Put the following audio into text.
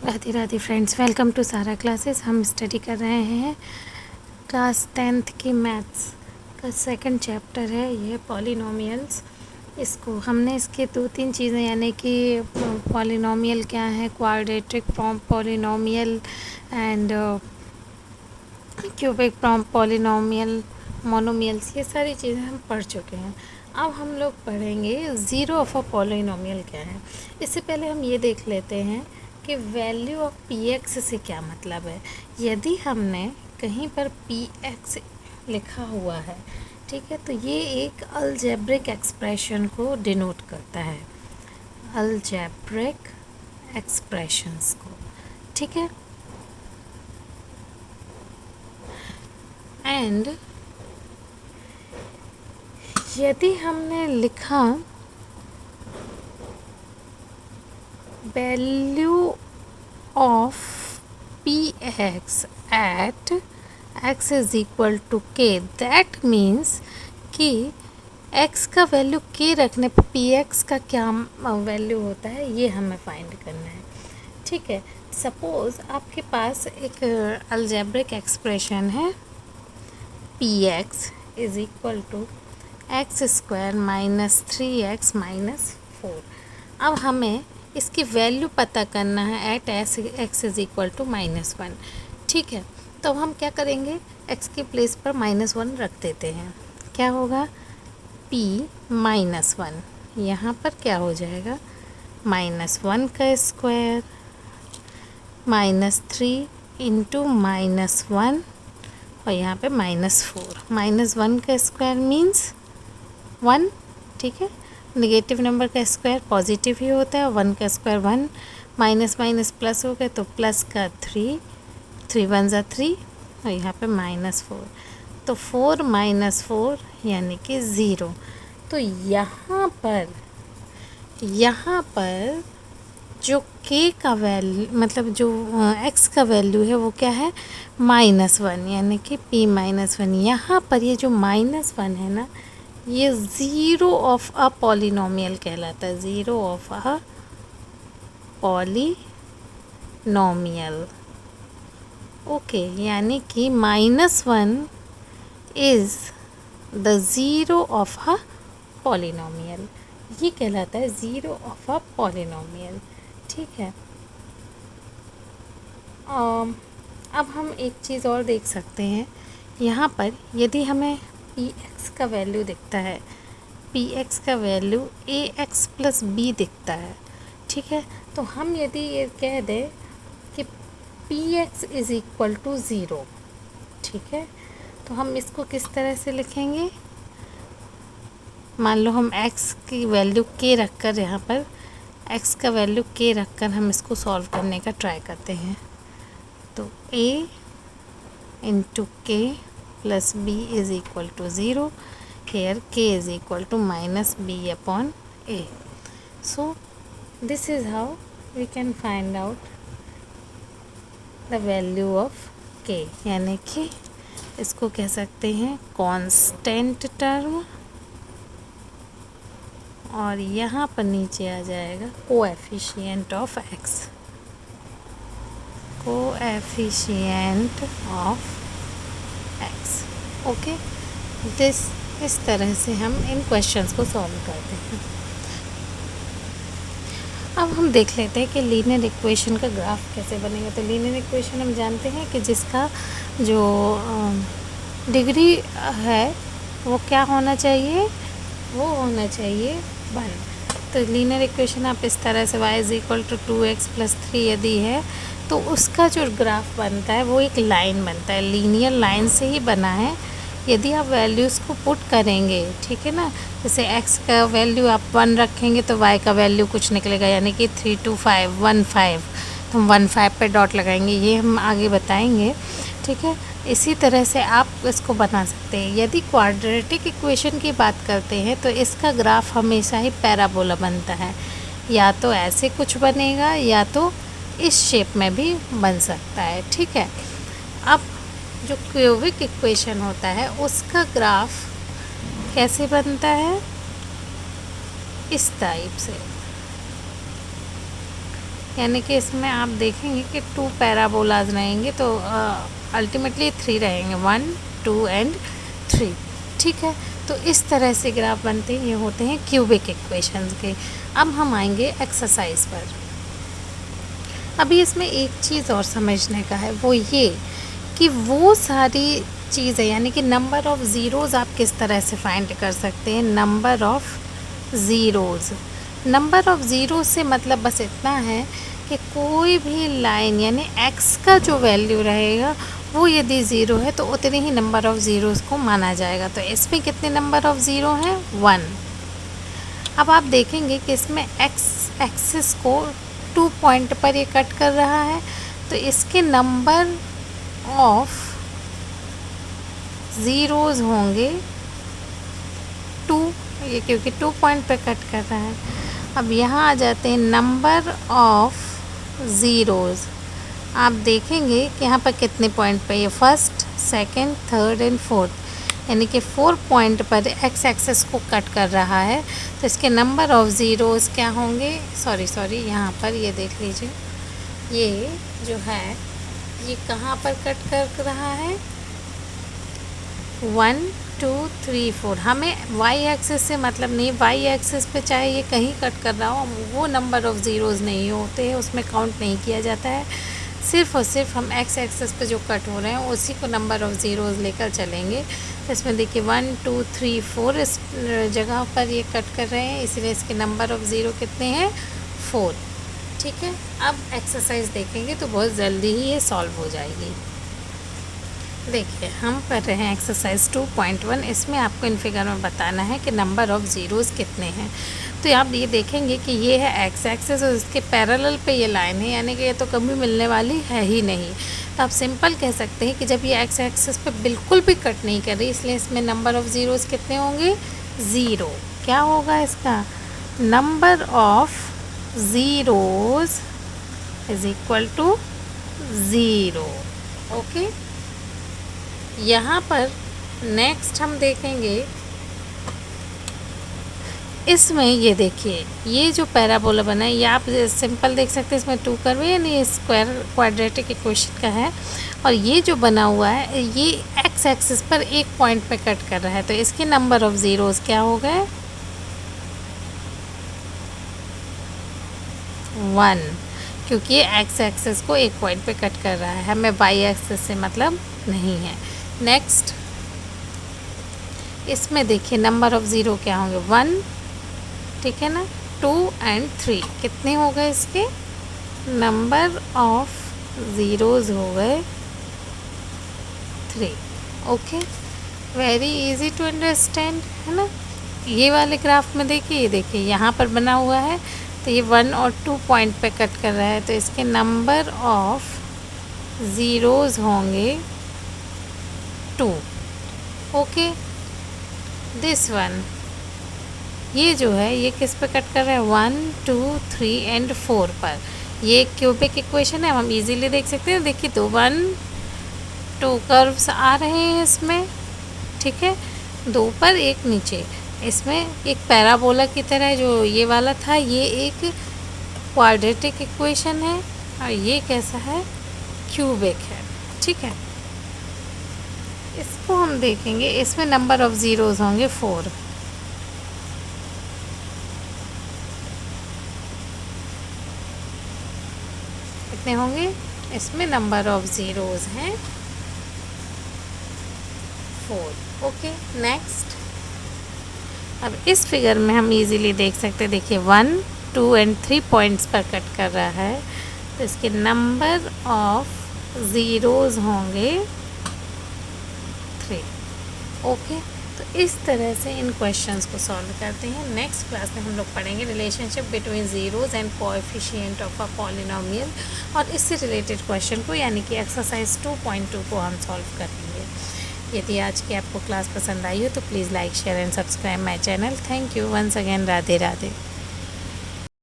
Radhe Radhe friends, welcome to Sara classes. हम study कर रहे हैं क्लास 10th की मैथ्स का सेकंड चैप्टर है ये पॉलिनोमियल्स। इसको हमने इसके 2-3 चीज़ें यानी कि पॉलिनोमियल क्या है, quadratic polynomial and cubic polynomial, monomials, ये सारी चीज़ें हम पढ़ चुके हैं। अब हम लोग पढ़ेंगे ज़ीरो ऑफ अ पॉलिनोमियल क्या है। इससे पहले हम ये देख लेते हैं कि वैल्यू ऑफ पी एक्स से क्या मतलब है। यदि हमने कहीं पर पी एक्स लिखा हुआ है, ठीक है, तो ये एक अलजेब्रिक एक्सप्रेशन को डिनोट करता है, अलजेब्रिक एक्सप्रेशंस को, ठीक है। एंड यदि हमने लिखा value of P X at X is equal to K, that means कि x का वैल्यू k रखने पर पी एक्स का क्या वैल्यू होता है, ये हमें फाइंड करना है, ठीक है। सपोज़ आपके पास एक अलजेब्रिक एक्सप्रेशन है P X is equal to X square minus 3x minus 4। अब हमें इसकी वैल्यू पता करना है at X is equal to -1, ठीक है। तो हम क्या करेंगे, x के प्लेस पर -1 रख देते हैं। क्या होगा, p -1, यहाँ पर क्या हो जाएगा, -1 का स्क्वायर -3 इंटू -1 और यहाँ पे -4। -1 का स्क्वायर मीन्स 1, ठीक है। नेगेटिव नंबर का स्क्वायर पॉजिटिव ही होता है, 1 का स्क्वायर 1, माइनस माइनस प्लस हो गया तो प्लस का 3, 3 1 ज़ा 3 और यहाँ पे -4, तो 4 -4 यानी कि 0। तो यहाँ पर जो k का वैल्यू मतलब जो x का वैल्यू है वो क्या है, -1 यानी कि p -1। यहाँ पर ये जो -1 है ना, ये ज़ीरो ऑफ अ पॉलिनोमियल कहलाता है, zero of a polynomial, okay. यानी कि -1 is the zero of a polynomial, ये कहलाता है ज़ीरो ऑफ अ पॉलिनोमियल, ठीक है। अब हम एक चीज़ और देख सकते हैं, यहाँ पर यदि हमें पी एक्स का वैल्यू दिखता है, पी एक्स का वैल्यू ए एक्स प्लस बी दिखता है, ठीक है। तो हम यदि ये कह दें कि P X is equal to 0, ठीक है, तो हम इसको किस तरह से लिखेंगे। मान लो हम x की वैल्यू k रखकर, यहाँ पर x का वैल्यू k रखकर हम इसको सॉल्व करने का ट्राई करते हैं। तो a into k plus b is equal to 0, here k is equal to minus b upon a. So this is how we can find out the value of k, यानी कि इसको कह सकते हैं कांस्टेंट टर्म, और यहाँ पर नीचे आ जाएगा coefficient of x, coefficient of x, okay. इस तरह से हम इन क्वेश्चंस को सॉल्व करते हैं। अब हम देख लेते हैं कि लीनियर इक्वेशन का ग्राफ कैसे बनेगा। तो लीनियर इक्वेशन हम जानते हैं कि जिसका जो डिग्री है वो क्या होना चाहिए, वो होना चाहिए 1। तो लीनियर इक्वेशन आप इस तरह से y is equal to 2x plus 3 यदि है तो उसका जो ग्राफ बनता है वो एक लाइन बनता है, लीनियर लाइन से ही बना है। यदि आप वैल्यूज़ को पुट करेंगे, ठीक है ना, जैसे x का वैल्यू आप 1 रखेंगे तो y का वैल्यू कुछ निकलेगा, यानी कि 3 2 5 1 5, तो हम 1 5 पे डॉट लगाएंगे, ये हम आगे बताएंगे, ठीक है। इसी तरह से आप इसको बना सकते हैं। यदि क्वाड्रेटिक इक्वेशन की बात करते हैं तो इसका ग्राफ हमेशा ही पैराबोला बनता है, या तो ऐसे कुछ बनेगा या तो इस शेप में भी बन सकता है, ठीक है। अब जो क्यूबिक इक्वेशन होता है उसका ग्राफ कैसे बनता है, इस टाइप से, यानी कि इसमें आप देखेंगे कि 2 पैराबोलाज रहेंगे, तो अल्टीमेटली 3 रहेंगे, 1 2 एंड 3। ठीक है, तो इस तरह से ग्राफ बनते हैं, ये होते हैं क्यूबिक इक्वेशंस के। अब हम आएंगे एक्सरसाइज पर। अभी इसमें एक चीज़ और समझने का है, वो ये कि वो सारी चीज़ें यानी कि नंबर ऑफ़ ज़ीरोज़ आप किस तरह से फाइंड कर सकते हैं। Number of zeros, number of zero से मतलब बस इतना है कि कोई भी लाइन यानी x का जो वैल्यू रहेगा वो यदि ज़ीरो है तो उतने ही नंबर ऑफ़ ज़ीरोज़ को माना जाएगा। तो इसमें कितने नंबर ऑफ़ ज़ीरो हैं, 1। अब आप देखेंगे कि इसमें x एक्सिस को 2 पॉइंट पर ये कट कर रहा है, तो इसके नंबर ऑफ़ ज़ीरोज़ होंगे 2, ये क्योंकि 2 पॉइंट पे कट कर रहा है। अब यहाँ आ जाते हैं नंबर ऑफ़ ज़ीरोज़। आप देखेंगे कि यहाँ पर कितने पॉइंट पे, ये first, second, third and fourth, यानी कि 4 पॉइंट पर एक्स एक्सेस को कट कर रहा है। तो इसके नंबर ऑफ़ ज़ीरोज़ क्या होंगे, सॉरी यहाँ पर ये देख लीजिए, ये जो है ये कहाँ पर कट कर रहा है, 1 2 3 4। हमें वाई एक्सिस से मतलब नहीं, वाई एक्सिस पे चाहे ये कहीं कट कर रहा हो, वो नंबर ऑफ़ ज़ीरोज़ नहीं होते हैं, उसमें काउंट नहीं किया जाता है। सिर्फ़ और सिर्फ हम एक्स एक्सिस पे जो कट हो रहे हैं उसी को नंबर ऑफ़ ज़ीरोज़ लेकर चलेंगे। तो इसमें देखिए 1 2 3 4 इस जगह पर ये कट कर रहे हैं, इसलिए इसके नंबर ऑफ़ ज़ीरो कितने हैं, 4। ठीक है, अब एक्सरसाइज देखेंगे तो बहुत जल्दी ही ये सॉल्व हो जाएगी। देखिए हम कर रहे हैं एक्सरसाइज 2.1। इसमें आपको इन फिगर में बताना है कि नंबर ऑफ़ ज़ीरोज़ कितने हैं। तो आप ये देखेंगे कि ये है एक्स एक्सिस और इसके पैरेलल पे ये लाइन है, यानी कि ये तो कभी मिलने वाली है ही नहीं। तो आप सिंपल कह सकते हैं कि जब ये एक्स एक्सिस पे बिल्कुल भी कट नहीं कर रही, इसलिए इसमें नंबर ऑफ़ ज़ीरोज़ कितने होंगे, 0। क्या होगा इसका, number of zeros is equal to 0। Okay, यहाँ पर नेक्स्ट हम देखेंगे, इसमें ये देखिए ये जो पैराबोला बना है, ये आप सिंपल देख सकते हैं, इसमें 2 कर्व है, यानी ये स्क्वायर क्वाड्रेटिक इक्वेशन का है। और ये जो बना हुआ है ये एक्स एक्सिस पर एक पॉइंट पे कट कर रहा है, तो इसके नंबर ऑफ़ ज़ीरोज़ क्या हो गए, 1, क्योंकि ये एक्स एक्सिस को एक पॉइंट पे कट कर रहा है, हमें वाई एक्सिस से मतलब नहीं है। नेक्स्ट इसमें देखिए नंबर ऑफ़ ज़ीरो क्या होंगे, 1, ठीक है ना, 2 एंड 3, कितने हो गए इसके नंबर ऑफ़ ज़ीरोज़ हो गए 3। Okay, very easy to understand, है ना। ये वाले ग्राफ में देखिए, ये देखिए यहाँ पर बना हुआ है, तो ये 1 और 2 पॉइंट पे कट कर रहा है, तो इसके नंबर ऑफ़ ज़ीरोज़ होंगे 2। ओके, दिस वन, ये जो है ये किस पे कट कर रहा है, 1 2 3 एंड 4 पर। ये क्यूबिक इक्वेशन है, हम इजीली देख सकते हैं। देखिए 1 2 कर्व्स आ रहे हैं इसमें, ठीक है, 2 पर एक नीचे। इसमें एक पैराबोला की तरह जो ये वाला था, ये एक क्वाड्रेटिक इक्वेशन है, और ये कैसा है, क्यूबिक है। ठीक है, इसको हम देखेंगे, इसमें नंबर ऑफ़ ज़ीरोज़ होंगे 4। कितने होंगे, इसमें नंबर ऑफ़ ज़ीरोज़ हैं 4। ओके, नेक्स्ट अब इस फिगर में हम इजीली देख सकते हैं, देखिए 1 2 एंड 3 पॉइंट्स पर कट कर रहा है, तो इसके नंबर ऑफ़ ज़ीरोज़ होंगे 3। ओके, तो इस तरह से इन क्वेश्चंस को सॉल्व करते हैं। नेक्स्ट क्लास में हम लोग पढ़ेंगे relationship between zeros and coefficient of a polynomial, और इससे रिलेटेड क्वेश्चन को यानी कि एक्सरसाइज 2.2 को हम सॉल्व करेंगे। यदि आज की आपको क्लास पसंद आई हो तो please like share and subscribe my channel. Thank you once again, Radhe Radhe.